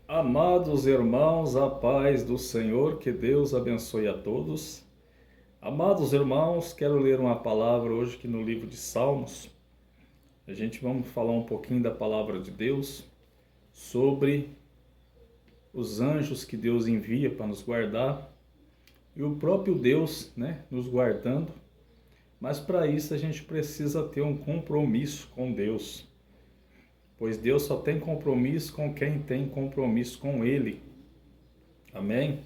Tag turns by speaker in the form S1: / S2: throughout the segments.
S1: Amados irmãos, a paz do Senhor, que Deus abençoe a todos. Amados irmãos, quero ler uma palavra hoje aqui no livro de Salmos. A gente vamos falar um pouquinho da palavra de Deus, sobre os anjos que Deus envia para nos guardar e o próprio Deus, nos guardando. Mas para isso a gente precisa ter um compromisso com Deus. Pois Deus só tem compromisso com quem tem compromisso com Ele. Amém?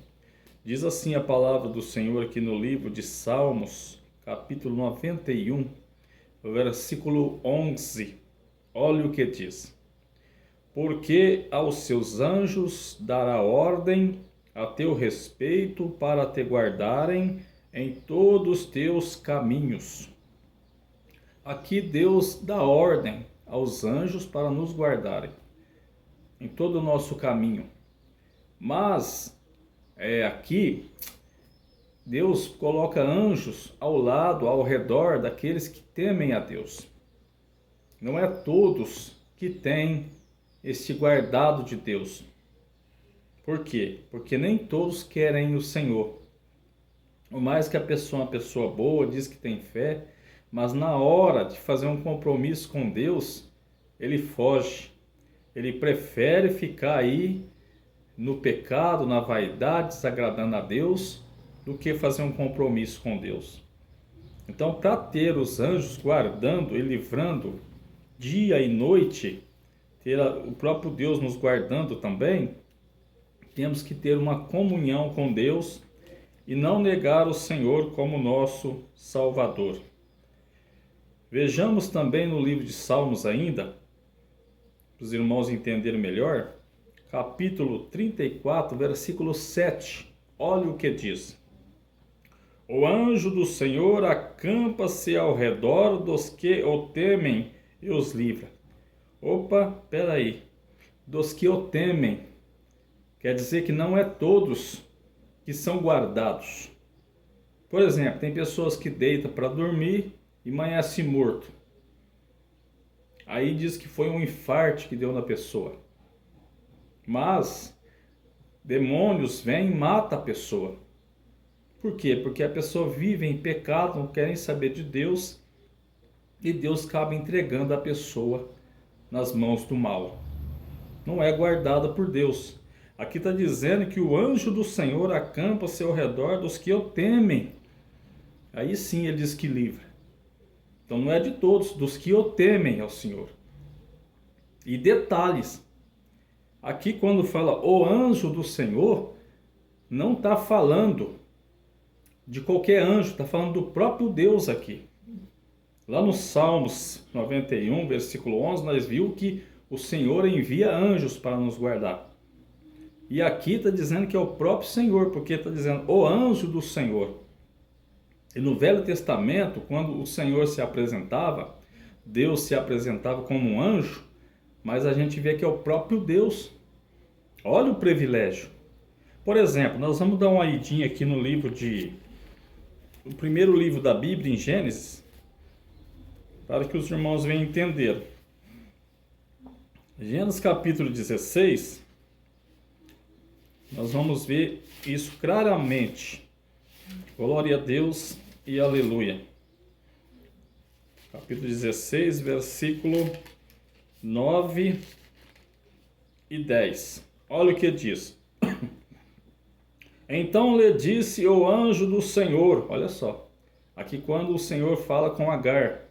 S1: Diz assim a palavra do Senhor aqui no livro de Salmos, capítulo 91, versículo 11. Olha o que diz. Porque aos seus anjos dará ordem a teu respeito para te guardarem em todos os teus caminhos. Aqui Deus dá ordem aos anjos para nos guardarem em todo o nosso caminho. Mas aqui Deus coloca anjos ao lado, ao redor daqueles que temem a Deus. Não é todos que têm este guardado de Deus. Por quê? Porque nem todos querem o Senhor. Por mais que a pessoa é uma pessoa boa, diz que tem fé, mas na hora de fazer um compromisso com Deus, ele foge. Ele prefere ficar aí no pecado, na vaidade, desagradando a Deus, do que fazer um compromisso com Deus. Então, para ter os anjos guardando e livrando dia e noite, ter o próprio Deus nos guardando também, temos que ter uma comunhão com Deus e não negar o Senhor como nosso Salvador. Vejamos também no livro de Salmos ainda, para os irmãos entenderem melhor, capítulo 34, versículo 7. Olha o que diz. O anjo do Senhor acampa-se ao redor dos que o temem e os livra. Opa, peraí. Dos que o temem. Quer dizer que não é todos que são guardados. Por exemplo, tem pessoas que deitam para dormir e amanhece morto. Aí diz que foi um infarto que deu na pessoa. Mas demônios vêm e matam a pessoa. Por quê? Porque a pessoa vive em pecado, não querem saber de Deus, e Deus acaba entregando a pessoa nas mãos do mal. Não é guardada por Deus. Aqui está dizendo que o anjo do Senhor acampa-se ao redor dos que o temem. Aí sim ele diz que livra. Então não é de todos, dos que o temem ao Senhor. E detalhes. Aqui quando fala o anjo do Senhor, não está falando de qualquer anjo, está falando do próprio Deus aqui. Lá no Salmos 91, versículo 11, nós vimos que o Senhor envia anjos para nos guardar. E aqui está dizendo que é o próprio Senhor, porque está dizendo o anjo do Senhor. E no Velho Testamento, quando o Senhor se apresentava, Deus se apresentava como um anjo, mas a gente vê que é o próprio Deus. Olha o privilégio. Por exemplo, nós vamos dar uma idinha aqui no o primeiro livro da Bíblia, em Gênesis, para que os irmãos venham entender. Gênesis capítulo 16, nós vamos ver isso claramente. Glória a Deus e aleluia. Capítulo 16, versículo 9 e 10. Olha o que diz. Então lhe disse o anjo do Senhor. Olha só. Aqui quando o Senhor fala com Agar.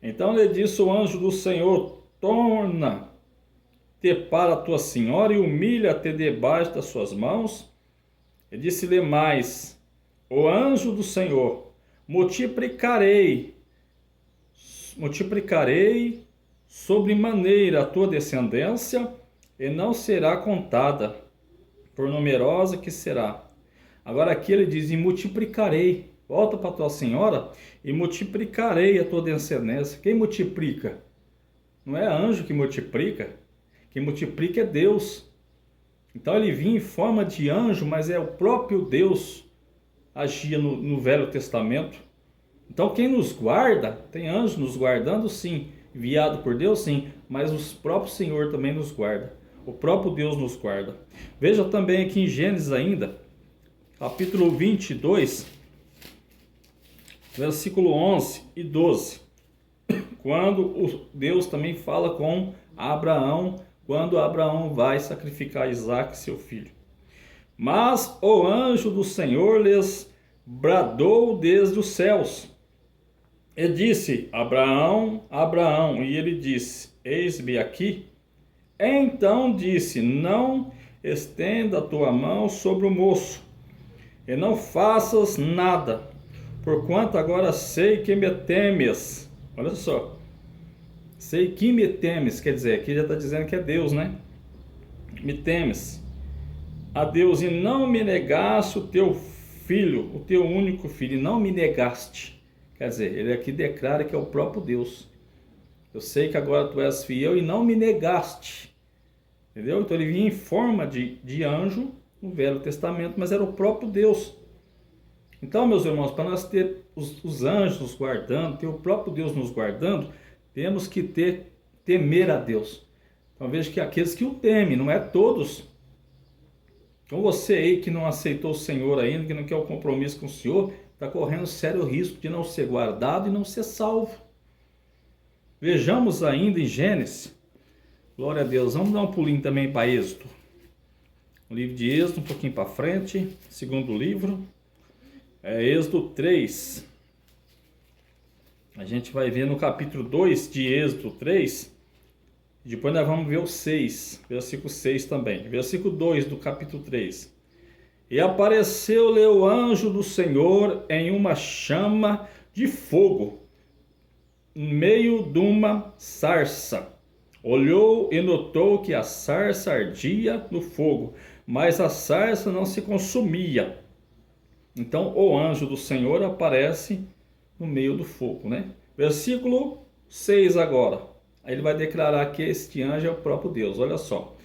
S1: Então lhe disse o anjo do Senhor: torna-te para a tua senhora e humilha-te debaixo das suas mãos. E disse-lhe mais: o anjo do Senhor, multiplicarei sobremaneira a tua descendência, e não será contada, por numerosa que será. Agora aqui ele diz: e multiplicarei. Volta para a tua senhora e multiplicarei a tua descendência. Quem multiplica? Não é anjo que multiplica. Quem multiplica é Deus. Então ele vinha em forma de anjo, mas é o próprio Deus agia no Velho Testamento. Então quem nos guarda, tem anjos nos guardando, sim, enviado por Deus, sim, mas o próprio Senhor também nos guarda. O próprio Deus nos guarda. Veja também aqui em Gênesis ainda, capítulo 22, versículo 11 e 12. Quando Deus também fala com Abraão, quando Abraão vai sacrificar Isaque, seu filho. Mas o anjo do Senhor lhes bradou desde os céus e disse: Abraão, Abraão. E ele disse: Eis-me aqui. Então disse: Não estenda a tua mão sobre o moço, e não faças nada, porquanto agora sei que me temes. Olha só, sei que me temes, quer dizer, aqui já está dizendo que é Deus, né? Me temes a Deus, e não me negaste o teu filho, o teu único filho, e não me negaste. Quer dizer, ele aqui declara que é o próprio Deus. Eu sei que agora tu és fiel e não me negaste. Entendeu? Então ele vinha em forma de anjo no Velho Testamento, mas era o próprio Deus. Então, meus irmãos, para nós ter os anjos nos guardando, ter o próprio Deus nos guardando, temos que temer a Deus. Então veja que aqueles que o temem, não é todos. Então você aí que não aceitou o Senhor ainda, que não quer o compromisso com o Senhor, está correndo sério risco de não ser guardado e não ser salvo. Vejamos ainda em Gênesis, glória a Deus, vamos dar um pulinho também para Êxodo. O livro de Êxodo, um pouquinho para frente, segundo livro, Êxodo 3. A gente vai ver no capítulo 2 de Êxodo 3, depois nós vamos ver o 6, versículo 6 também, versículo 2 do capítulo 3. E apareceu-lhe o anjo do Senhor em uma chama de fogo, no meio de uma sarça. Olhou e notou que a sarça ardia no fogo, mas a sarça não se consumia. Então o anjo do Senhor aparece no meio do fogo, né? Versículo 6 agora. Aí ele vai declarar que este anjo é o próprio Deus, olha só.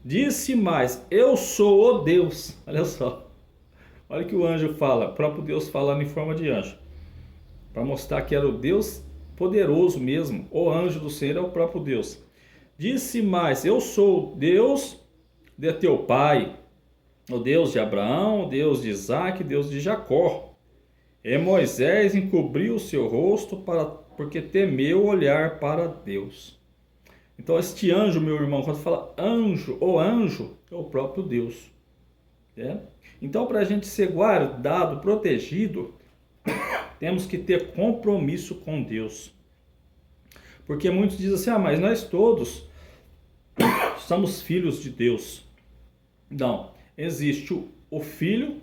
S1: Disse mais: eu sou o Deus. Olha só. Olha que o anjo fala, o próprio Deus falando em forma de anjo. Para mostrar que era o Deus poderoso mesmo. O anjo do Senhor é o próprio Deus. Disse mais: eu sou Deus de teu pai, o Deus de Abraão, o Deus de Isaque, Deus de Jacó. E Moisés encobriu o seu rosto porque temeu olhar para Deus. Então este anjo, meu irmão, quando fala anjo, o anjo é o próprio Deus. Então, para a gente ser guardado, protegido, temos que ter compromisso com Deus. Porque muitos dizem assim: mas nós todos somos filhos de Deus. Não, existe o filho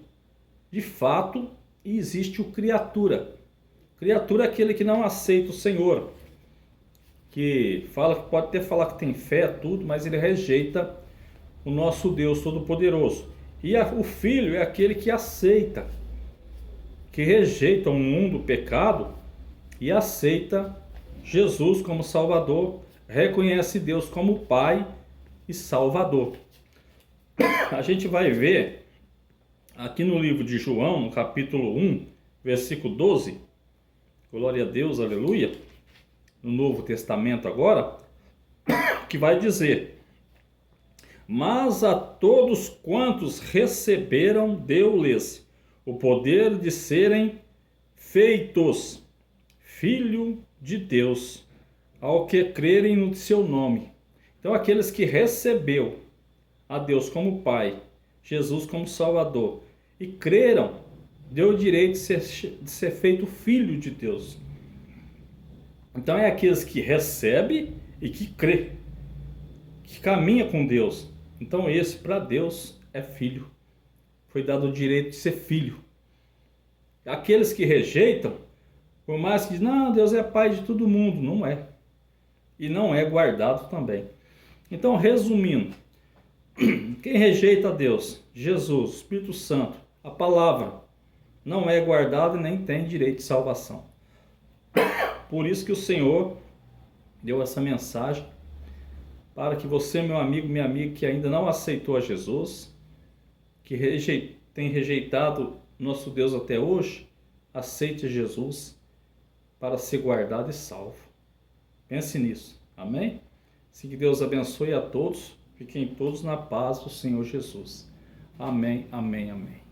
S1: de fato e existe o criatura. Criatura é aquele que não aceita o Senhor, que fala que pode até falar que tem fé, tudo, mas ele rejeita o nosso Deus Todo-Poderoso. E o filho é aquele que aceita, que rejeita o mundo, o pecado, e aceita Jesus como Salvador, reconhece Deus como Pai e Salvador. A gente vai ver aqui no livro de João, no capítulo 1, versículo 12, glória a Deus, aleluia, no Novo Testamento agora, que vai dizer: mas a todos quantos receberam, deu-lhes o poder de serem feitos filho de Deus, ao que crerem no seu nome. Então aqueles que recebeu a Deus como Pai, Jesus como Salvador, e creram, deu o direito de ser feito filho de Deus. Então é aqueles que recebem e que crê, que caminha com Deus. Então esse para Deus é filho. Foi dado o direito de ser filho. Aqueles que rejeitam, por mais que dizem: não, Deus é pai de todo mundo, não é. E não é guardado também. Então, resumindo, quem rejeita a Deus, Jesus, Espírito Santo, a palavra, não é guardado e nem tem direito de salvação. Por isso que o Senhor deu essa mensagem para que você, meu amigo, minha amiga, que ainda não aceitou a Jesus, que tem rejeitado nosso Deus até hoje, aceite Jesus para ser guardado e salvo. Pense nisso, amém? Assim que Deus abençoe a todos. Fiquem todos na paz do Senhor Jesus. Amém, amém, amém.